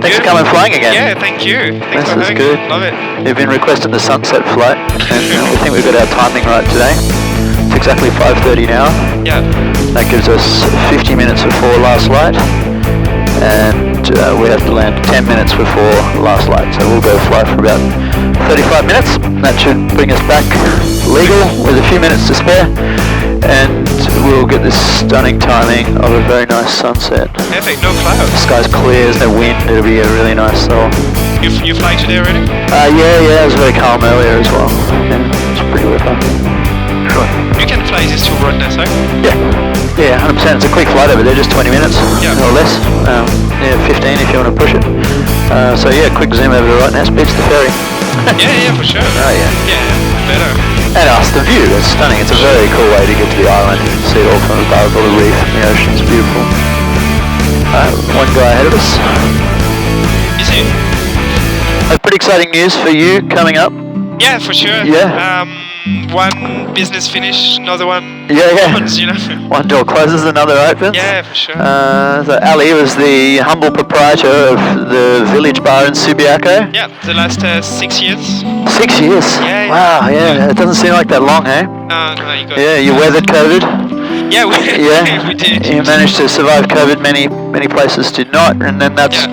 thanks for coming flying again. Yeah, thank you. Thanks this for is good. Love it. You've been requesting the sunset flight, and we think we've got our timing right today. It's exactly 5:30 now. Yeah. That gives us 50 minutes before last light, and we have to land 10 minutes before last light. So we'll go fly for about 35 minutes. That should bring us back legal with a few minutes to spare, and we'll get this stunning timing of a very nice sunset. Perfect, no clouds. The sky's clear, there's no wind, it'll be a really nice soul. You fly today already? Yeah, it was very calm earlier as well. Yeah, it's pretty good fun. Sure. You can fly this to Rottnest, right? Yeah, 100%. It's a quick flight over there, just 20 minutes or less. 15 if you want to push it. So yeah, quick zoom over to Rottnest, beats the ferry. yeah, for sure. Oh yeah. Yeah, better. And the view, it's stunning. It's a very cool way to get to the island. You can see it all from above, all the reef and the ocean's beautiful. One guy ahead of us. Is he? Pretty exciting news for you coming up. Yeah, for sure. Yeah. One business finish, another one opens, you know. One door closes, another opens. Yeah, for sure. So Ali was the humble proprietor of the village bar in Subiaco. Yeah, the last 6 years. 6 years? Yeah. Wow, yeah. It doesn't seem like that long, eh? No, you got you weathered COVID. Yeah, we did. You managed to survive COVID. Many places did not, and then that's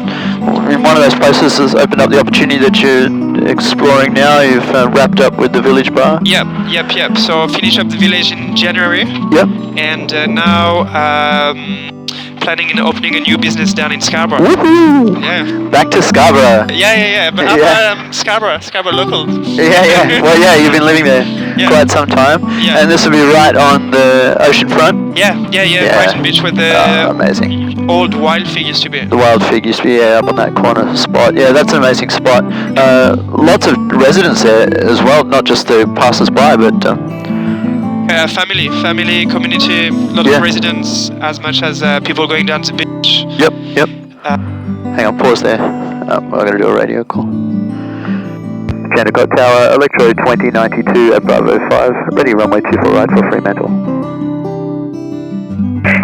in one of those places has opened up the opportunity that you're exploring now. You've wrapped up with the village bar. Yep. So finish up the village in January. Yep. And now planning and opening a new business down in Scarborough. Woohoo! Yeah. Back to Scarborough. Yeah. But I'm Scarborough local. Yeah. Well, yeah, you've been living there quite some time. Yeah. And this will be right on the ocean front. Yeah. Brighton Beach with the amazing. Old Wild Fig used to be. The Wild Fig used to be up on that corner spot. Yeah, that's an amazing spot. Lots of residents there as well, not just the passers-by, but family, community, lot of residents, as much as people going down to the beach. Yep. Hang on, pause there. I'm going to do a radio call. Jandakot Tower, Electro 2092 at Bravo 5, ready runway 24 right for Fremantle.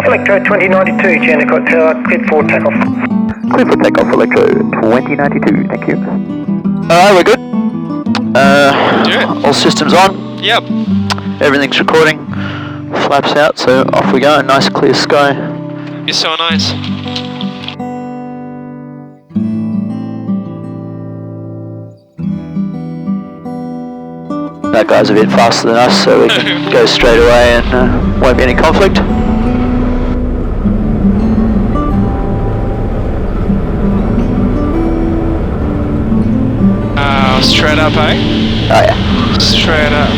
Electro 2092, Jandakot Tower, cleared for takeoff. Cleared for takeoff, Electro 2092, thank you. Alright, we're good. All systems on. Yep. Everything's recording. Flaps out, so off we go. Nice clear sky. It's so nice. That guy's a bit faster than us, so we can go straight away and won't be any conflict. Straight up, eh? Oh yeah. Straight up.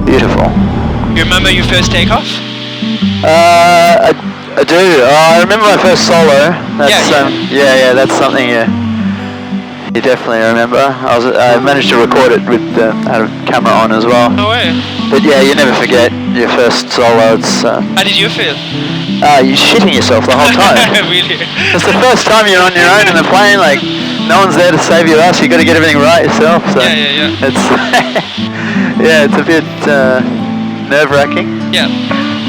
Beautiful. You remember your first takeoff? I do. I remember my first solo. That's that's something you definitely remember. I managed to record it with had a camera on as well. No way. But yeah, you never forget your first solo. It's how did you feel? You're shitting yourself the whole time. Really? It's the first time you're on your own in the plane. Like no one's there to save your ass. You got to get everything right yourself. So yeah. It's it's a bit nerve-wracking. Yeah.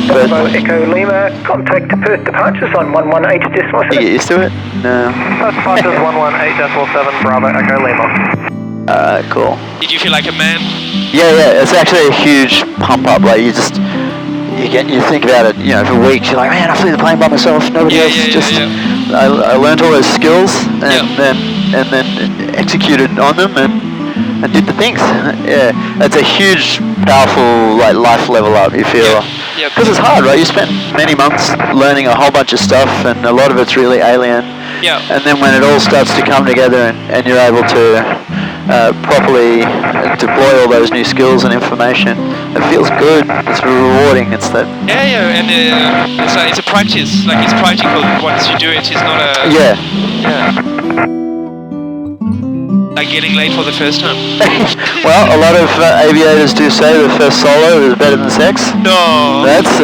Bravo Echo Lima, contact Perth departures on 118.7. You get used to it? No. Perth departures 118.7, Bravo Echo Lima. Cool. Did you feel like a man? Yeah, it's actually a huge pump up. Like you think about it, for weeks. You're like, man, I flew the plane by myself. Nobody else. I learned all those skills and then executed on them and did the things. Yeah, it's a huge, powerful life level up. You feel because it's hard, right? You spent many months learning a whole bunch of stuff, and a lot of it's really alien. Yeah. And then when it all starts to come together, and you're able to properly deploy all those new skills and information, it feels good. It's rewarding. It's that. Yeah, and it's a practice. Like it's practical. Once you do it, it's not a. Yeah. Like getting late for the first time. Well, a lot of aviators do say the first solo is better than sex. No. That's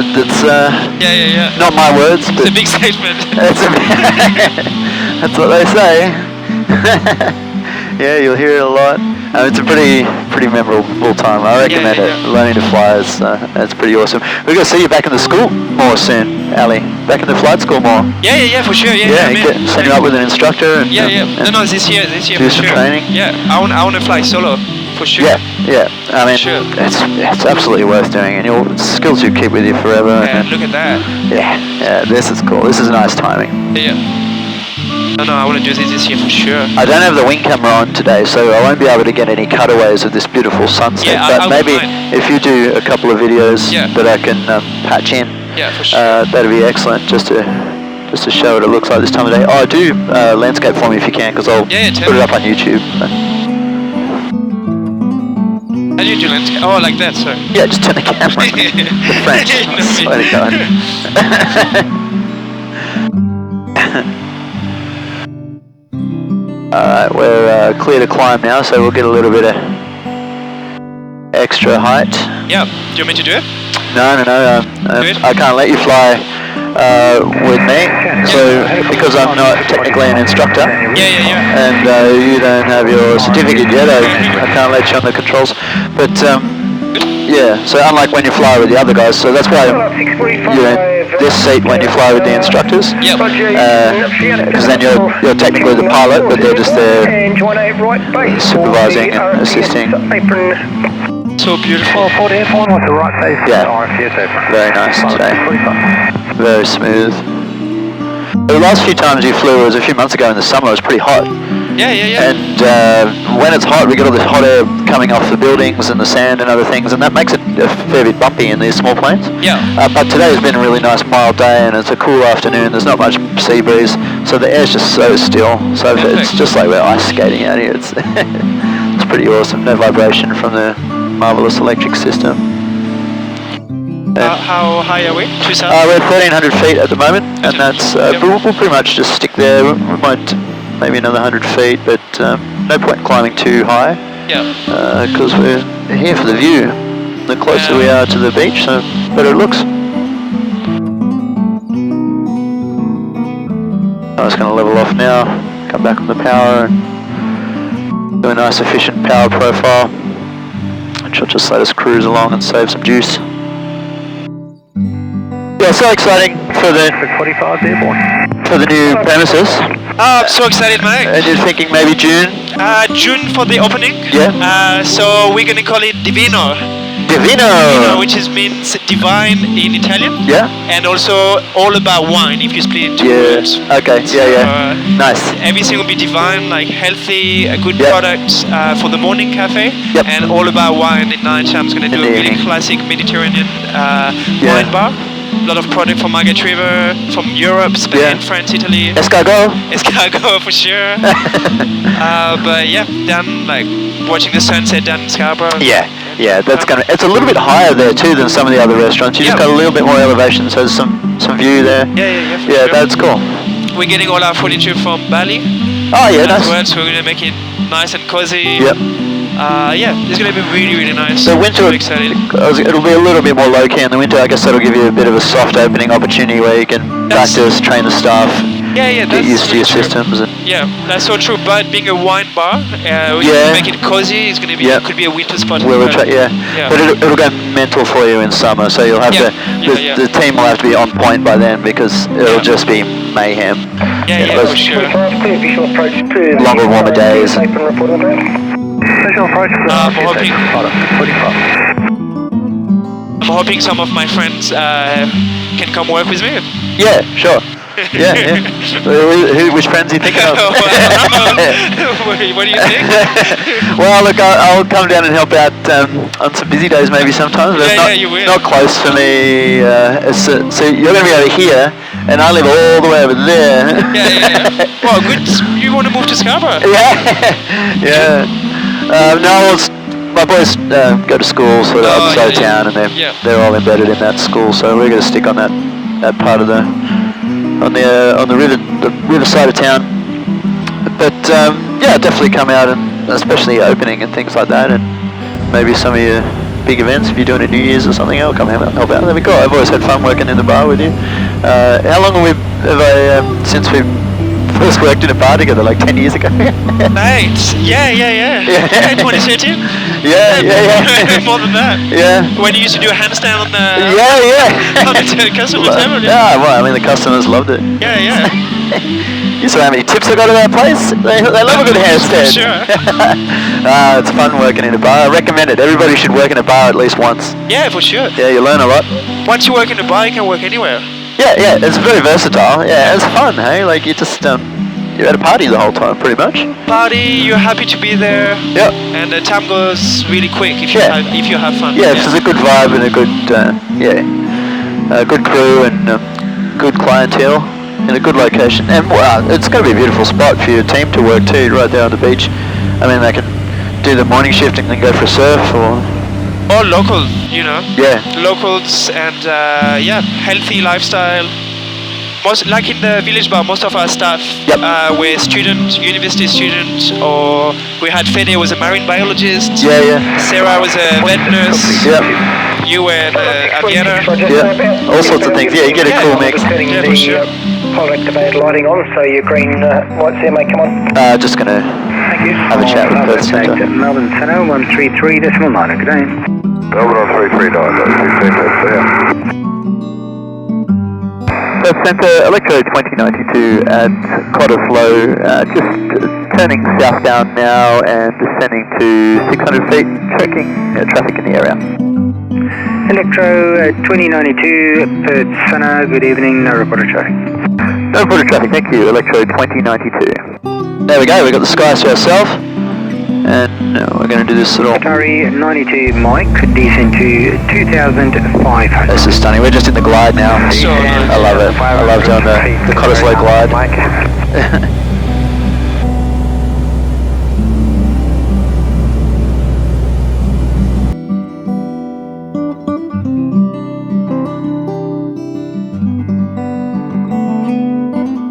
yeah. Not my words, but it's a big statement. That's what they say. Yeah, you'll hear it a lot. It's a pretty pretty memorable time. I recommend it. Learning to fly is it's pretty awesome. We're gonna see you back in the school more soon, Ali. Back in the flight school more. Yeah, for sure. Send you up with an instructor. And, and no, this year do for some sure. training. Yeah, I want to fly solo for sure. Yeah. I mean, it's absolutely worth doing, and your skills you keep with you forever. Yeah, look at that. Yeah, this is cool. This is nice timing. Yeah. No, I want to do this year for sure. I don't have the wing camera on today, so I won't be able to get any cutaways of this beautiful sunset. But maybe if you do a couple of videos that I can patch in, for sure. that'd be excellent, just to show what it looks like this time of day. Oh, do landscape for me if you can, because I'll put it up on YouTube. How do you do landscape? Oh, like that, sorry. Yeah, just turn the camera. The French. I swear to God. Alright, we're clear to climb now, so we'll get a little bit of extra height. Yeah, do you want me to do it? No. I can't let you fly with me, so because I'm not technically an instructor, and you don't have your certificate yet, I can't let you on the controls. But yeah, so unlike when you fly with the other guys, so that's why you're in this seat when you fly with the instructors. Because then you're technically the pilot, but they're just there supervising and assisting. So beautiful. Yeah, very nice today. Very smooth. The last few times you flew was a few months ago in the summer. It was pretty hot. Yeah. And when it's hot, we get all this hot air coming off the buildings and the sand and other things, and that makes it a fair bit bumpy in these small planes. But today has been a really nice mild day, and it's a cool afternoon. There's not much sea breeze, so the air's just so still. So it's just like we're ice skating out here. It's it's pretty awesome. No vibration from the marvelous electric system. How high are we? We're 1,300 feet at the moment, and that's we'll pretty much just stick there. We might maybe another 100 feet, but no point climbing too high. Because we're here for the view. The closer we are to the beach, the better it looks. I'm just going to level off now, come back on the power, and do a nice efficient power profile, which will just let us cruise along and save some juice. Yeah, so exciting for the new premises. Oh, I'm so excited, mate. And you're thinking maybe June? June for the opening. Yeah. So we're gonna call it Divino. Divino, which means divine in Italian. Yeah. And also all about wine if you split it into words. Okay. Nice. Everything will be divine, like healthy, good products for the morning cafe. And all about wine at night. I'm gonna do a really classic Mediterranean wine bar. A lot of product from Margaret River, from Europe, Spain, France, Italy. Escargot for sure. But yeah, down like watching the sunset down in Scarborough. Yeah, that's it's a little bit higher there too than some of the other restaurants. You just got a little bit more elevation, so there's some view there. Yeah, sure. That's cool. We're getting all our furniture from Bali. Oh yeah, nice. Well, so we're gonna make it nice and cozy. It's gonna be really nice. So winter, so excited. It'll be a little bit more low key in the winter. I guess that'll give you a bit of a soft opening opportunity where you can practice, train the staff, get used to your systems. And that's so true. But being a wine bar, we can make it cozy. It's gonna be could be a winter spot. But it'll go mental for you in summer. So you'll have the team will have to be on point by then because it'll just be mayhem. For sure. Longer, warmer days. I'm hoping some of my friends can come work with me. Yeah, sure. Which friends are you thinking of? What do you think? Well, look, I'll come down and help out on some busy days maybe sometimes. But you will. Not close for me. So you're going to be over here, and I live all the way over there. Well, good. You want to move to Scarborough? My boys go to school sort of on the side of town, and they're all embedded in that school. So we're going to stick on that part of on the river side of town. But definitely come out, and especially opening and things like that, and maybe some of your big events if you're doing a New Year's or something. I'll come help out. That'd be cool. I've always had fun working in the bar with you. How long have I since we first worked in a bar together like 10 years ago. Right. Yeah. 2013. Yeah. More than that. Yeah. When you used to do a handstand on the on the customer table. Yeah, well, I mean the customers loved it. Yeah. You saw how many tips I got at that place? They love a good handstand. Sure. It's fun working in a bar. I recommend it. Everybody should work in a bar at least once. Yeah, for sure. Yeah, you learn a lot. Once you work in a bar, you can work anywhere. Yeah, it's very versatile. Yeah, it's fun, hey? Like you just you're at a party the whole time, pretty much. Party, you're happy to be there. Yep. And the time goes really quick if you have fun. Yeah, if there's a good vibe and a good good crew and good clientele in a good location, and it's going to be a beautiful spot for your team to work too, right there on the beach. I mean, they can do the morning shift and then go for a surf or local, you know. Yeah. Locals and healthy lifestyle. Most like in the village bar, most of our staff were university students, or we had Fede was a marine biologist. Yeah. Sarah was a vet nurse. Yeah. You were an aviator. Yeah. All sorts of things. Yeah, you get a cool mix. Yeah, for sure. Pole activated lighting on, so your green lights there may come on. Just gonna have a chat with Perth Centre. Melbourne Centre 133.9. Good day. Melbourne 133.9. Perth Centre, Electro 2092 at Cottesloe, just turning southbound now and descending to 600 feet, checking traffic in the area. Electro 2092, Perth Centre, good evening, no reported traffic. No reported traffic, thank you, Electro 2092. There we go, we've got the skies to ourselves, and we're going to do this little... Atari 92 Mike, descend to 2,500. This is stunning, we're just in the glide now. So nice. I love it, I love doing the Cottesloe glide.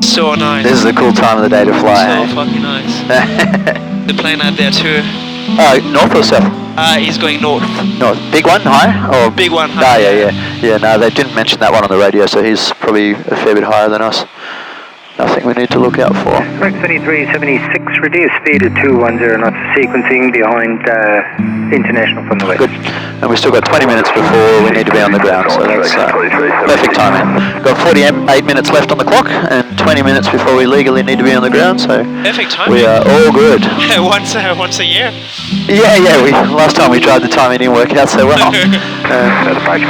So nice. This is a cool time of the day to fly. So fucking nice. The plane out there too. North or south? He's going north. North. Big one, high? Or big one, high. Yeah, no, they didn't mention that one on the radio, so he's probably a fair bit higher than us. Nothing we need to look out for. Max 2376, reduce speed at 210 knots, sequencing behind international from the west. Good. And we've still got 20 minutes before we need to be on the ground, so that's perfect timing. Got 48 minutes left on the clock and 20 minutes before we legally need to be on the ground, so perfect timing. We are all good. once a year. Yeah. Last time we tried the timing didn't work out so well. Flight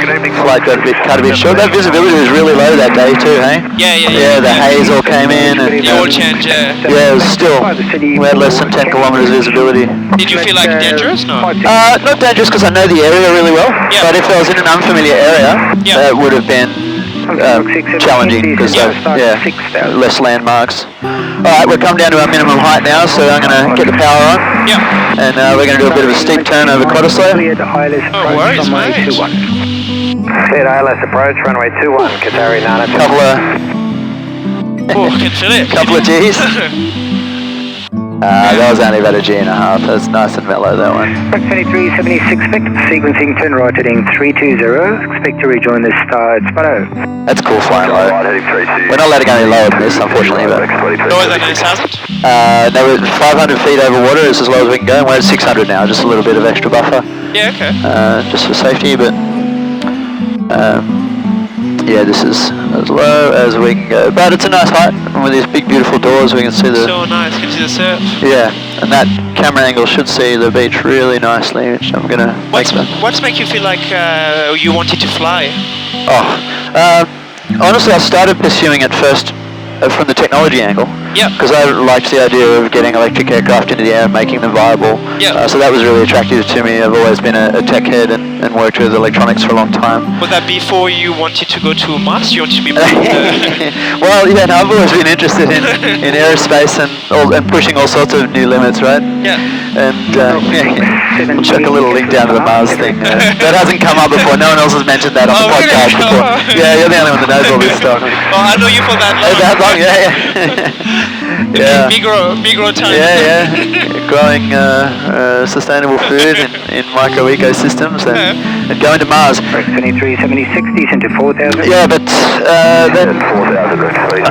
got a bit short. That visibility was really low that day too, hey? Yeah. The haze all came in. And, the oil change. Yeah, it was still, we had less than 10 kilometres visibility. Did you feel like dangerous? No. Not dangerous because I know the area really well. Yeah. But if I was in an unfamiliar area, it would have been challenging because less landmarks. Alright, we're come down to our minimum height now, so I'm going to get the power on. Yeah. And we're going to do a bit of a steep turn over Cottesloe. No worries, mate. Cleared ILS approach, runway 21, Qatari Nana. I can feel it. Couple of G's. That was only about a G and a half. That's nice and mellow, that one. Max 2376, expect sequencing, turn right heading 320, expect to rejoin the star at Scarboroughs. That's cool flying low. We're not allowed to go any lower than this, unfortunately. But Lower than 9,000? No, we're 500 feet over water is as low as we can go, and we're at 600 now, just a little bit of extra buffer. Yeah, okay. Just for safety, but yeah, this is as low as we can go. But it's a nice height, and with these big beautiful doors we can see the... So nice, can see the surf. Yeah, and that camera angle should see the beach really nicely, which I'm going to... What's make you feel like you wanted to fly? Honestly, I started pursuing it first from the technology angle. Yeah. Because I liked the idea of getting electric aircraft into the air and making them viable. Yeah. So that was really attractive to me. I've always been a tech head and worked with electronics for a long time. Was that before you wanted to go to Mars? You wanted to be Well, yeah, no, I've always been interested in aerospace and pushing all sorts of new limits, right? Yeah. And we'll chuck a little link down to the Mars thing. That hasn't come up before. No one else has mentioned that on the podcast before. Yeah, you're the only one that knows all this stuff. Well, I know you for that long. That long, yeah. The Migros time. Yeah. Growing sustainable food in micro ecosystems and going to Mars. 2376, decent to 4000. Yeah, but then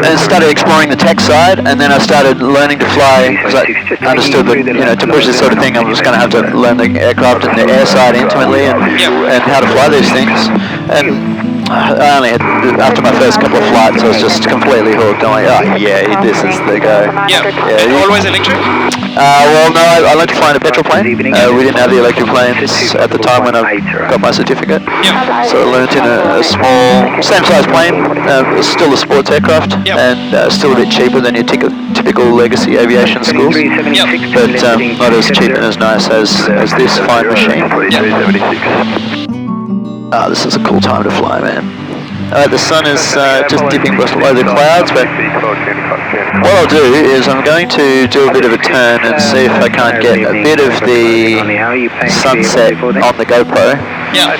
I started exploring the tech side, and then I started learning to fly because I understood that to push this sort of thing, I was going to have to learn the aircraft and the air side intimately and how to fly these things. And I only had, after my first couple of flights, I was just completely hooked. I'm like, oh yeah, this is the go. And always electric? Well, no, I learned to fly in a petrol plane. We didn't have the electric planes at the time when I got my certificate. So I learned in a small, same size plane, still a sports aircraft, and still a bit cheaper than your typical legacy aviation schools, but not as cheap and as nice as this fine machine. This is a cool time to fly, man. The sun is just dipping below the clouds, but what I'll do is I'm going to do a bit of a turn and see if I can't get a bit of the sunset on the GoPro.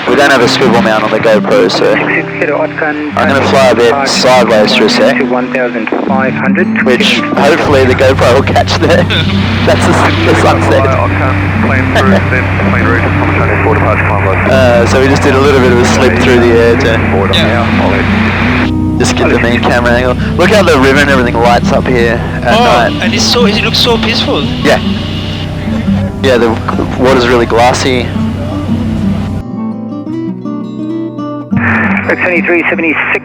We don't have a swivel mount on the GoPro, so I'm going to fly a bit sideways for a sec, which hopefully the GoPro will catch there. That's the sunset. So we just did a little bit of a slip through the air to just get the main camera angle. Look how the river and everything lights up here at night. And it looks so peaceful. Yeah, the water's really glassy. 2376,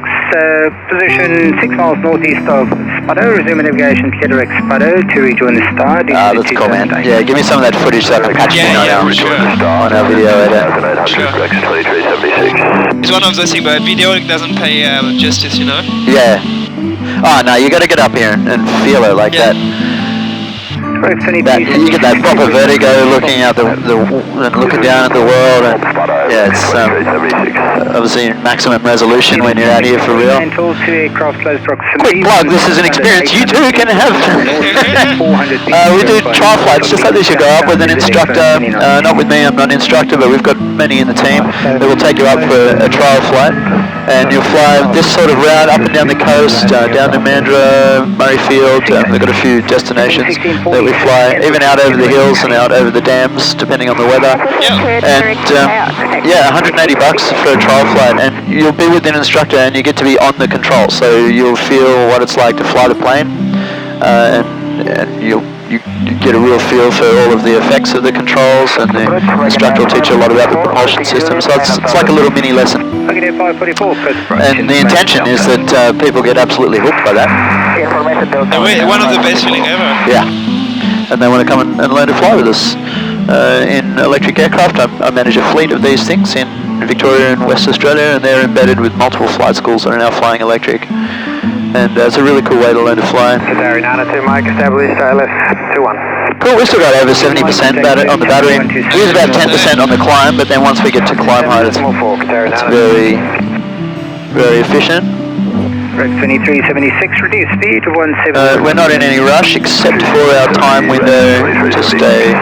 position 6 miles northeast of Scarborough. Resume navigation clear direct Scarborough to rejoin the star. That's cool, man. Yeah, give me some of that footage so I can catch it on our video later. It's one of those things, but video doesn't pay justice, you know? Yeah. Oh, no, you got to get up here and feel it like that. You get that proper vertigo looking out and looking down at the world, and it's obviously maximum resolution when you're out here for real. Quick plug, this is an experience you too can have. We do trial flights just like this. You go up with an instructor, not with me, I'm not an instructor, but we've got many in the team that will take you up for a trial flight, and you'll fly this sort of route up and down the coast, down to Mandurah, Murrayfield. They've got a few destinations that we fly, even out over the hills and out over the dams, depending on the weather. And $180 for a trial flight, and you'll be with an instructor, and you get to be on the control, so you'll feel what it's like to fly the plane, and you get a real feel for all of the effects of the controls, and the instructor will teach you a lot about the propulsion system, so it's like a little mini lesson. And the intention is that people get absolutely hooked by that. One of the best feeling ever. Yeah. And they want to come and learn to fly with us in electric aircraft. I manage a fleet of these things in Victoria and West Australia, and they're embedded with multiple flight schools that are now flying electric. And it's a really cool way to learn to fly. Cool, we still got over 70% on the battery. We use about 10% on the climb, but then once we get to climb height, it's very, very efficient. 2376, reduce speed to 17. We're not in any rush except for our time window to stay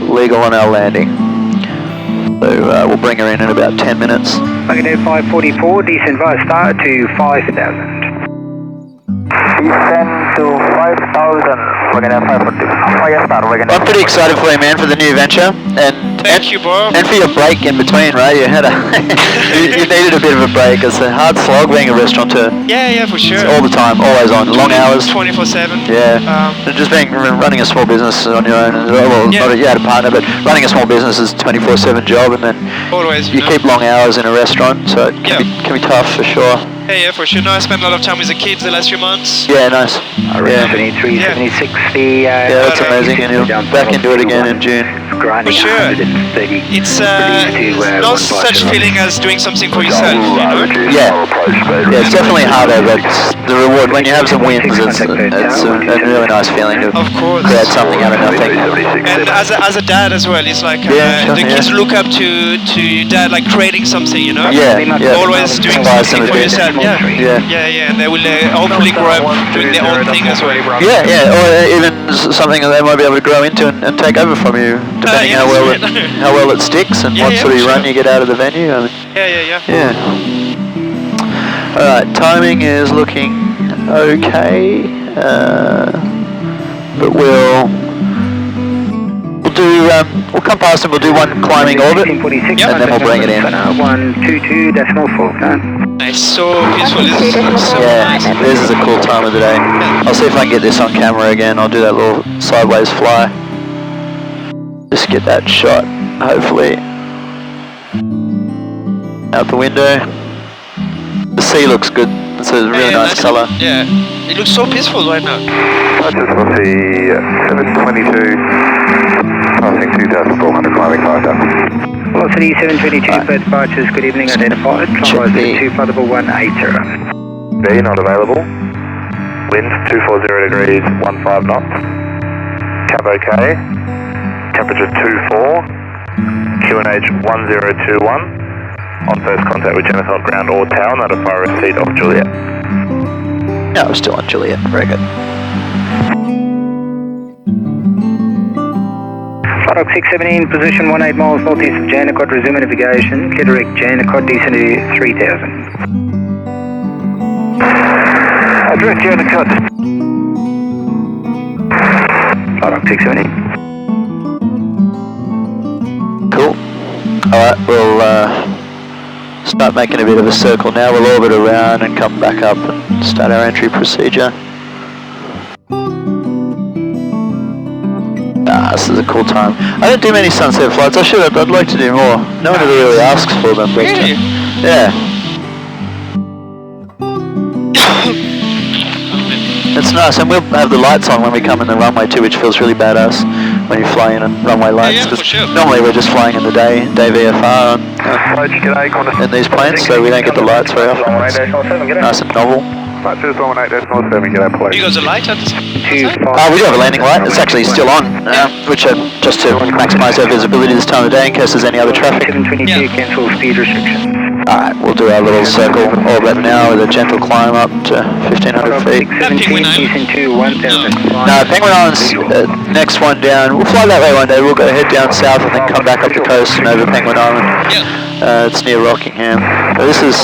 legal on our landing. So we'll bring her in about 10 minutes. Negative 544, descend via star to 5000. Descend to 5,000. We're gonna have 540. I'm pretty excited for you, man, for the new venture, and thank you, bro. And for your break in between, right? You had you needed a bit of a break. It's a hard slog being a restaurateur. Yeah, for sure. It's all the time, always on, long hours. 24/7. Yeah. And just running a small business on your own. Not you had a partner, but running a small business is a 24/7 job, and then always you keep long hours in a restaurant, so it can be tough for sure. Yeah, for sure. No, I spent a lot of time with the kids the last few months. Yeah, nice. 2376. That's amazing, and you're back into it again in June. For sure. It's not such feeling as doing something for yourself, you know? Yeah, it's definitely harder, but the reward, when you have some wins, it's a really nice feeling to create something out of nothing. And as a dad as well, it's like the kids look up to dad, like creating something, you know? Yeah. Always doing something for yourself. Yeah, and they will hopefully grow up doing their own thing as well. Yeah, or even something that they might be able to grow into and take over from you, depending how well it sticks and what sort of run you get out of the venue. I mean, yeah. All right, timing is looking okay. but we'll do we'll come past and we'll do one climbing orbit, and then we'll bring it in. 122.49. Nice, so peaceful. This is so nice. This is a cool time of the day. I'll see if I can get this on camera again. I'll do that little sideways fly. Just get that shot, hopefully. Out the window. The sea looks good. It's a really nice colour. Yeah, it looks so peaceful right now. I just want to see 722, passing 2,400 climbing faster. Velocity 722 for departures, good evening, identified. Climb 2 flight 180. B, not available. Wind 240 degrees, 15 knots. Cab OK. Temperature 24. QNH 1021. On first contact with Jandakot ground or tower, notify receipt of Juliet. No, we're still on Juliet. Very good. Flight 617, position 18 miles northeast of Jandakot, resume navigation. Clear direct Jandakot, descend to 3000. Direct Jandakot. Flight 617. Cool. Alright, we'll start making a bit of a circle now. We'll orbit around and come back up and start our entry procedure. This is a cool time. I don't do many sunset flights. I'd like to do more. No one ever really asks for them. But, Really? Yeah. It's nice, and we'll have the lights on when we come in the runway too, which feels really badass when you fly in on runway lights. Yeah, for sure. Normally we're just flying in the day VFR on, in these planes, so we don't get the lights very often. It's nice and novel. You got the light at the we do have a landing light. It's actually still on, which just to maximise our visibility this time of day in case there's any other traffic. 722, cancel speed restrictions. Alright, we'll do our little circle orbit now with a gentle climb up to 1500 feet. No, Penguin Island's next one down. We'll fly that way one day. We'll go head down south and then come back up the coast and over Penguin Island. It's near Rockingham. This is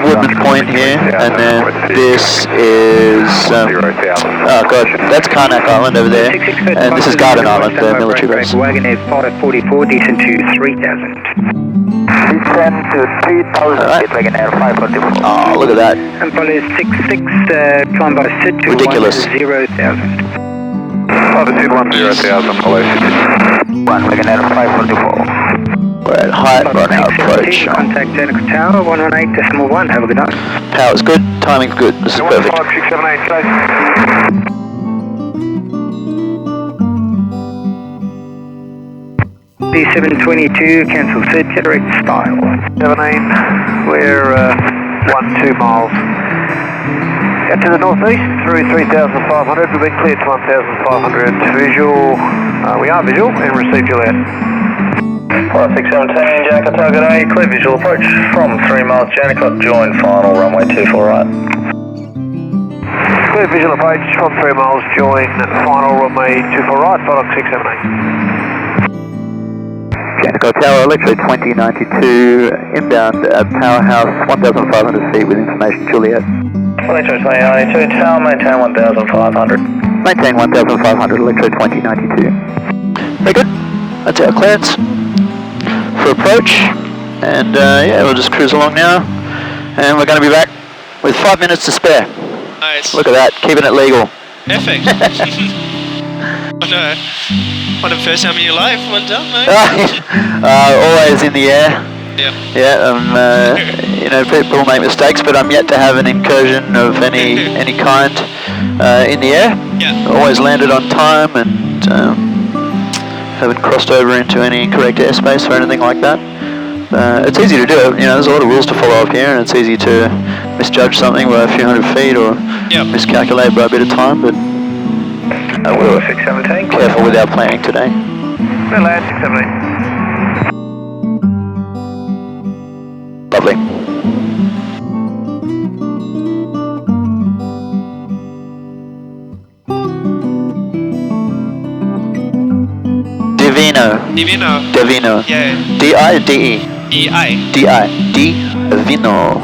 Woodman Point here, and then this is oh god, that's Karnak Island over there, and this is Garden Island, the military base. Wagonair 544, descend to 3000. Descend to 3000, Alright. Wagonair 544. Oh, look at that. And follow 66, climb by SID to Ridiculous. 10,000. Altitude 10,000, follow 1, Wagonair 544. We're at height on our approach. Contact Jandakot Tower 118.1. Have a good night. Power's good, timing's good. This is perfect. 5678, go. D722, cancel SID, direct style. 17, we're 12 miles. Out to the northeast through 3,500. We've been cleared to 1,500. Visual, we are visual and receive Juliet. 617, Jandakot target A, clear visual approach from 3 miles Jandakot, join final runway 24 right. Clear visual approach from 3 miles, join final runway 24 right, Flight 678. Jandakot Tower, Electro 2092, inbound powerhouse, 1,500 feet with information Juliet. Electro 2092, tower, maintain 1,500. Maintain 1,500, Electro 2092. Very good. That's our clearance for approach, and yeah, we'll just cruise along now, and we're going to be back with 5 minutes to spare. Nice. Look at that, keeping it legal. Perfect. What a first time in your life. Well done, mate. Always in the air. Yeah. Yeah. You know, people make mistakes, but I'm yet to have an incursion of any kind in the air. Yeah. Always landed on time, and haven't crossed over into any incorrect airspace or anything like that. It's easy to do it, you know, there's a lot of rules to follow up here, and it's easy to misjudge something by a few hundred feet or miscalculate by a bit of time, but we're careful with our planning today. We'll land 678. Lovely. Divino. Yeah. D-I-D-E. E-I. D-I. Divino.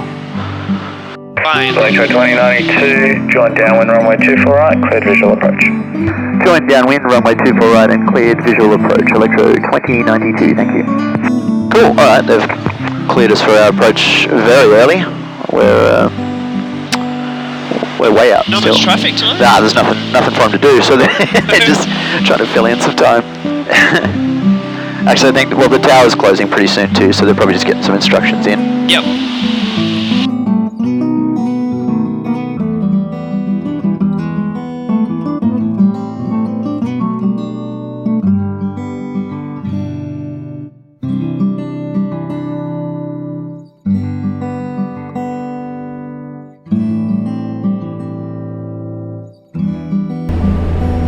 Fine. Electro 2092, join downwind runway 24 right, cleared visual approach. Join downwind, runway 24 right and cleared visual approach, Electro 2092, thank you. Cool, alright, they've cleared us for our approach very early. We're way out. Not still. much traffic tonight? Nah, there's nothing for them to do, so they're just trying to fill in some time. Actually, I think, well, the tower's closing pretty soon too, so they're probably just getting some instructions in. Yep.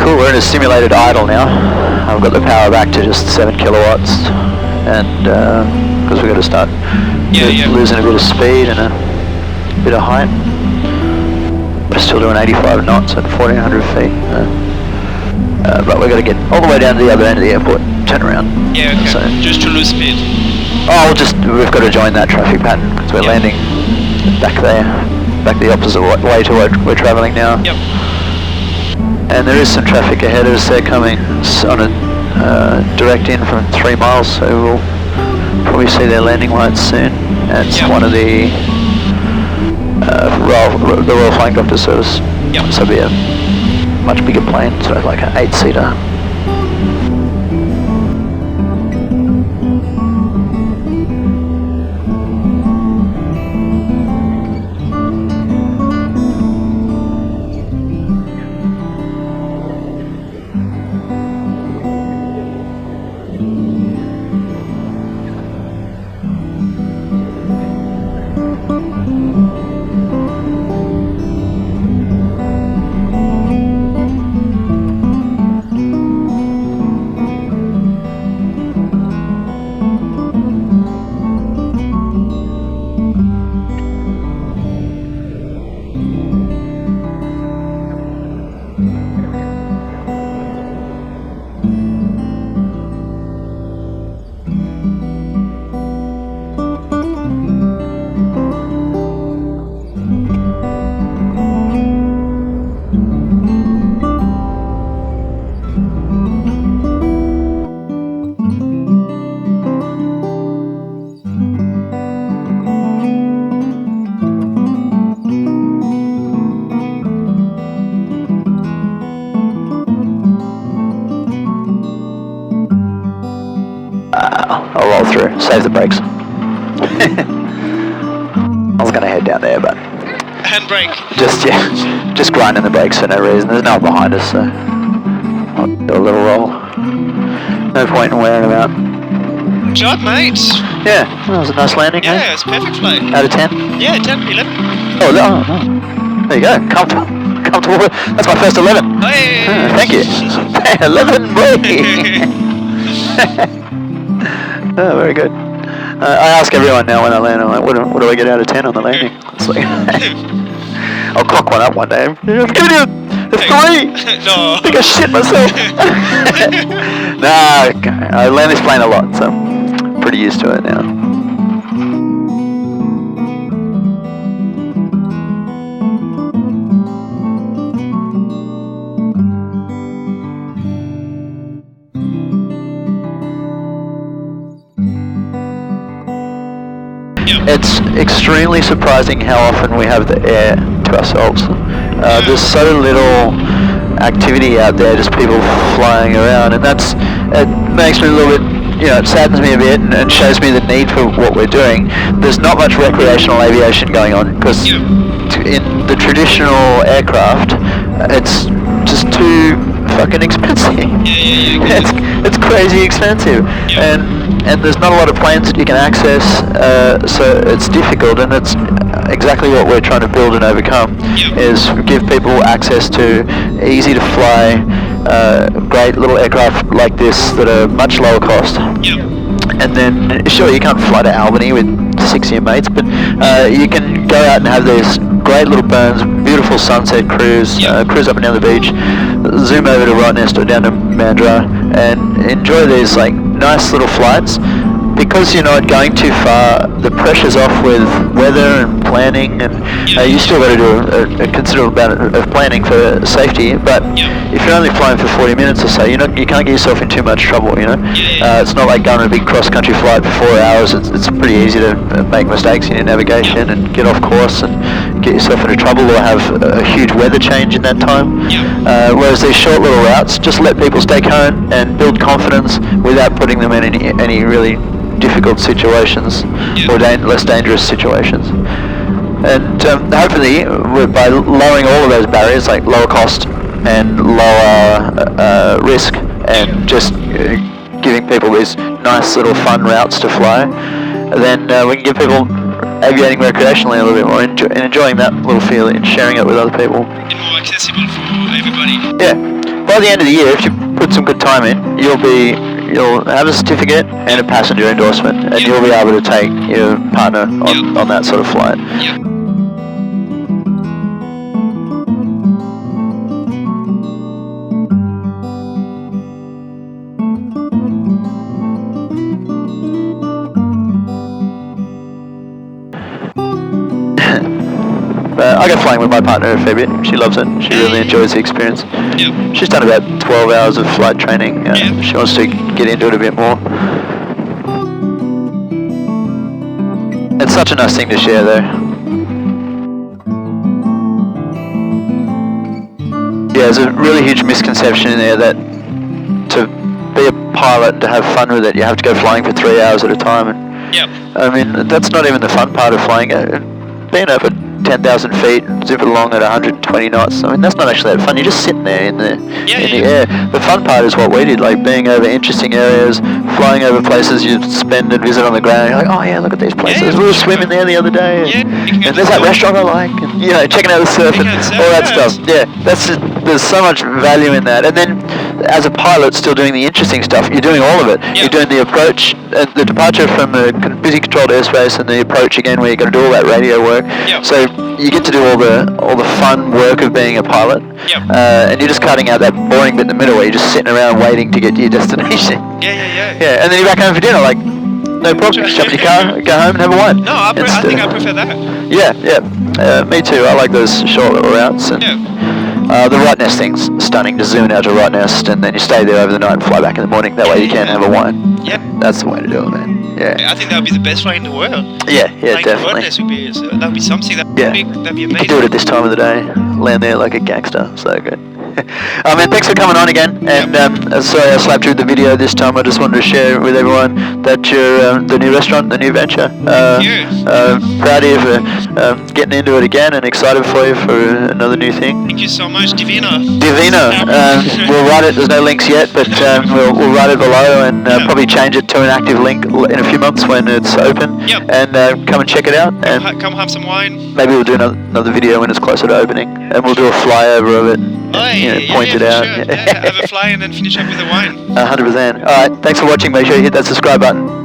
Cool, we're in a simulated idle now. I've got the power back to just 7 kilowatts, and because we've got to start losing a bit of speed and a bit of height. We're still doing 85 knots at 1400 feet, but we've got to get all the way down to the other end of the airport, turn around. Yeah, okay. So, just to lose speed. Oh, we've got to join that traffic pattern because we're landing back there, back the opposite way to where we're travelling now. Yep. And there is some traffic ahead of us. They're coming on a direct in from 3 miles, so we'll probably see their landing lights soon. And it's one of the Royal Flying Doctor Service. Yep. So it'll be a much bigger plane, so like an 8-seater. I'll roll through, save the brakes. I was going to head down there, but... Handbrake. Just grinding the brakes for no reason. There's no one behind us, so... I'll do a little roll. No point in wearing them out. Good job, mate. Yeah, that was a nice landing, Yeah, it's perfect flight. Out of 10? Yeah, 10, 11. Oh, no. There you go. Comfortable. That's my first 11. Hey. Thank you. 11, boy. Oh, very good. I ask everyone now when I land, I'm like, what do I get out of 10 on the landing? It's like, I'll clock one up one day. I've given you a 3! No. I think I shit myself. Nah, I land this plane a lot, so I'm pretty used to it now. It's extremely surprising how often we have the air to ourselves. There's so little activity out there, just people flying around, and it makes me a little bit, it saddens me a bit and shows me the need for what we're doing. There's not much recreational aviation going on, because in the traditional aircraft, it's just too fucking expensive. It's crazy expensive, and there's not a lot of planes that you can access, so it's difficult, and it's exactly what we're trying to build and overcome, is give people access to easy to fly, great little aircraft like this that are much lower cost. And then, sure, you can't fly to Albany with 6 of your mates, but you can go out and have these great little burns, beautiful sunset cruise, cruise up and down the beach, zoom over to Rottnest or down to Mandurah, and enjoy these like nice little flights because you're not going too far, the pressure's off with weather and planning, and you still got to do a considerable amount of planning for safety. But if you're only flying for 40 minutes or so, you can't get yourself in too much trouble. It's not like going on a big cross-country flight for 4 hours. It's pretty easy to make mistakes in your navigation and get off course and get yourself into trouble or have a huge weather change in that time. Whereas these short little routes just let people stay current and build confidence without putting them in any really difficult situations or less dangerous situations. And hopefully, by lowering all of those barriers, like lower cost and lower risk, and just giving people these nice little fun routes to fly, then we can give people aviating recreationally a little bit more and enjoying that little feeling and sharing it with other people. And more accessible for everybody. Yeah. By the end of the year, if you put some good time in, you'll have a certificate and a passenger endorsement, and you'll be able to take your partner on that sort of flight. I go flying with my partner a fair bit. She loves it. She really enjoys the experience. She's done about 12 hours of flight training. She wants to get into it a bit more. It's such a nice thing to share though. Yeah, there's a really huge misconception in there that to be a pilot and to have fun with it, you have to go flying for 3 hours at a time. And, I mean, that's not even the fun part of flying. Being over 10,000 feet, zipping along at 120 knots. I mean, that's not actually that fun. You're just sitting there in the air. The fun part is what we did, like being over interesting areas, flying over places you spend and visit on the ground. You're like, oh yeah, look at these places. We were swimming there the other day, and there's that restaurant I like, and checking out the surf and all that stuff. Yeah, there's so much value in that. And then, as a pilot, still doing the interesting stuff. You're doing all of it. You're doing the approach, the departure from a busy controlled airspace, and the approach again, where you're going to do all that radio work. So you get to do all the fun work of being a pilot, and you're just cutting out that boring bit in the middle where you're just sitting around waiting to get to your destination. Yeah, and then you're back home for dinner, like, no problem. Jump in your car, go home and have a wine. No, I think I prefer that. Yeah, me too. I like those short little routes. And, the Rottnest thing's stunning, to zoom out to Rottnest and then you stay there over the night and fly back in the morning. That way you can have a wine. That's the way to do it, man. I think that would be the best way in the world. Yeah, like definitely. Rottnest would be something that'd be amazing. You can do it at this time of the day. Land there like a gangster. So good. Man, thanks for coming on again. And sorry I slapped through the video this time. I just wanted to share with everyone that you're the new restaurant, the new venture. Proud of you for getting into it again, and excited for you for another new thing. Thank you so much, Divino. We'll write it. There's no links yet, but we'll write it below and probably change it to an active link in a few months when it's open. And come and check it out. And come have some wine. Maybe we'll do another video when it's closer to opening, and we'll do a flyover of it. Point it out. Sure. Have a fly and then finish up with a wine. 100%. Alright, thanks for watching. Make sure you hit that subscribe button.